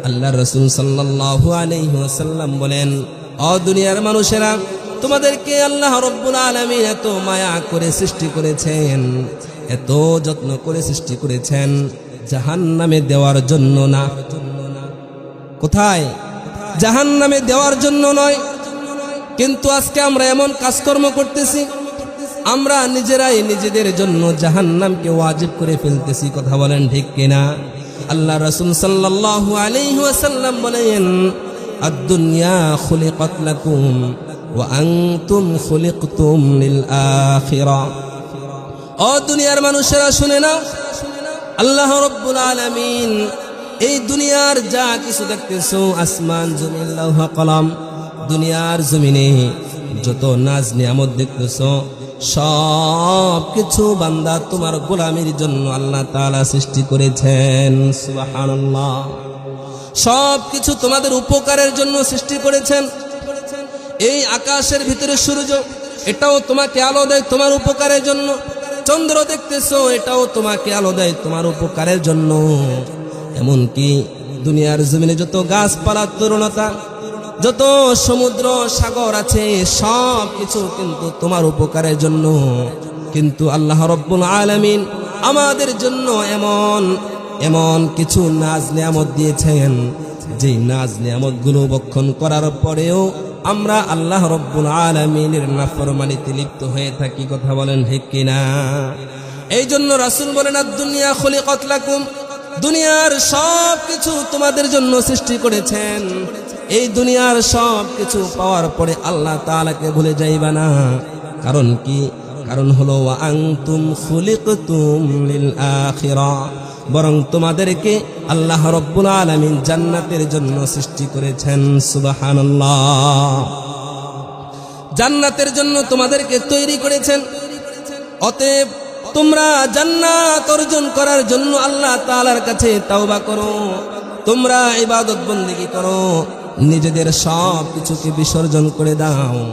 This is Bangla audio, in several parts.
আল্লাহ রাসূল সাল্লাল্লাহু আলাইহি ওয়াসাল্লাম বলেন, ও দুনিয়ার মানুষেরা, তোমাদেরকে আল্লাহ রাব্বুল আলামিন এত মায়া করে সৃষ্টি করেছেন, এত যত্ন করে সৃষ্টি করেছেন জাহান্নামে দেওয়ার জন্য না। কোথায়? জাহান্নামে দেওয়ার জন্য নয়। কিন্তু আজকে আমরা এমন কাজকর্ম করতেছি, আমরা নিজেরাই নিজেদের জন্য জাহান্নামকে ওয়াজিব করে ফেলতেছি। কথা বলেন ঠিক কিনা? আল্লাহ রাসূল সাল্লাল্লাহু আলাইহি ওয়াসাল্লাম বলেন, আদ-দুনিয়া খুলিকাত লাকুম ওয়া আনতুম খুলিকতুম লিল আখিরা। ও দুনিয়ার মানুষেরা শুনে নাও, আল্লাহ রাব্বুল আলামিন এই দুনিয়ার যা কিছু দেখতেছো, আসমান জমিন লৌহ কলম, দুনিয়ার জমিনে যত নাজ নিয়ামত দেখতেছো, সব কিছু বান্দা তোমার গোলামির জন্য আল্লাহ তাআলা সৃষ্টি করেছেন। সুবহানাল্লাহ। সব কিছু তোমাদের উপকারের জন্য সৃষ্টি করেছেন। এই আকাশের ভিতরে সূর্য, এটাও তোমাকে আলো দেয় তোমার উপকারের জন্য। চন্দ্র দেখতেছো, এটাও তোমাকে আলো দেয় তোমার উপকারের জন্য। এমনকি দুনিয়ার জমিনে যত গাছপালা, তরুণতা, যত সমুদ্র সাগর আছে, সব কিছু কিন্তু তোমার উপকারের জন্য। কিন্তু আল্লাহ রাব্বুল আলামিন আমাদের জন্য এমন এমন কিছু নাজ নিয়ামত দিয়েছেন, যেই নাজ নিয়ামতগুলো ভক্ষণ করার পরেও আমরা আল্লাহ রাব্বুল আলামিনের নাফরমানিতে লিপ্ত হয়ে থাকি। কথা বলেন ঠিক কিনা? এই জন্য রাসূল বলেন, আদ-দুনিয়া খুলিকাত লাকুম, দুনিয়ার সব কিছু তোমাদের জন্য সৃষ্টি করেছেন। এই দুনিয়ার সব কিছু পাওয়ার পরে আল্লাহ তাআলাকে ভুলে যাইবা না। কারণ কি? কারণ হলো ওয়া আনতুম খুলিকতুম লিল আখিরা, বরং তোমাদেরকে আল্লাহ রাব্বুল আলামিন জান্নাতের জন্য সৃষ্টি করেছেন। সুবহানাল্লাহ। জান্নাতের জন্য তোমাদেরকে তৈরি করেছেন। অতএব তোমরা জান্নাত অর্জন করার জন্য আল্লাহ তাআলার কাছে তাওবা করো, তোমরা ইবাদত বন্দেগী করো, নিজেদের সব কিছুকে বিসর্জন করে দাও।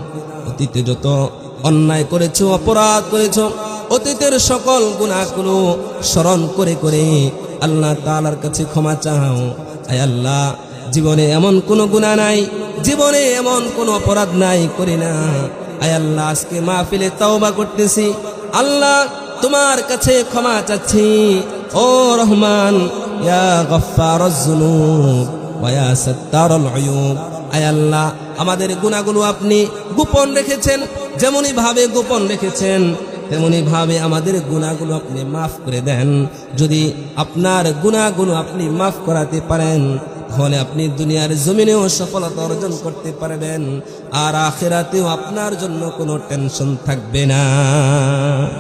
অতীতে যত অন্যায় করেছো, অপরাধ করেছো, অতীতের সকল গুনাহগুলো স্মরণ করে করে আল্লাহ তাআলার কাছে ক্ষমা চাও। আয় আল্লাহ, জীবনে এমন কোনো গুনাহ নাই, জীবনে এমন কোনো অপরাধ নাই করি না। আয় আল্লাহ, আজকে মাহফিলে তাওবা করতেছি, আল্লাহ তোমার কাছে ক্ষমা চাচ্ছি। ও রহমান, ইয়া গফফারুজ যুনুব ওয়া ইয়া সাত্তারুল উয়ুব, আয় আল্লাহ আমাদের গুনাহগুলো আপনি গোপন রেখেছেন, যেমনই ভাবে গোপন রেখেছেন তেমনি ভাবে আমাদের গুনাহগুলো আপনি মাফ করে দেন। যদি আপনার গুনাহগুলো আপনি মাফ করাতে পারেন, তাহলে আপনি দুনিয়ার জমিনেও সফলতা অর্জন করতে পারবেন, আর আখিরাতেও আপনার জন্য কোনো টেনশন থাকবে না।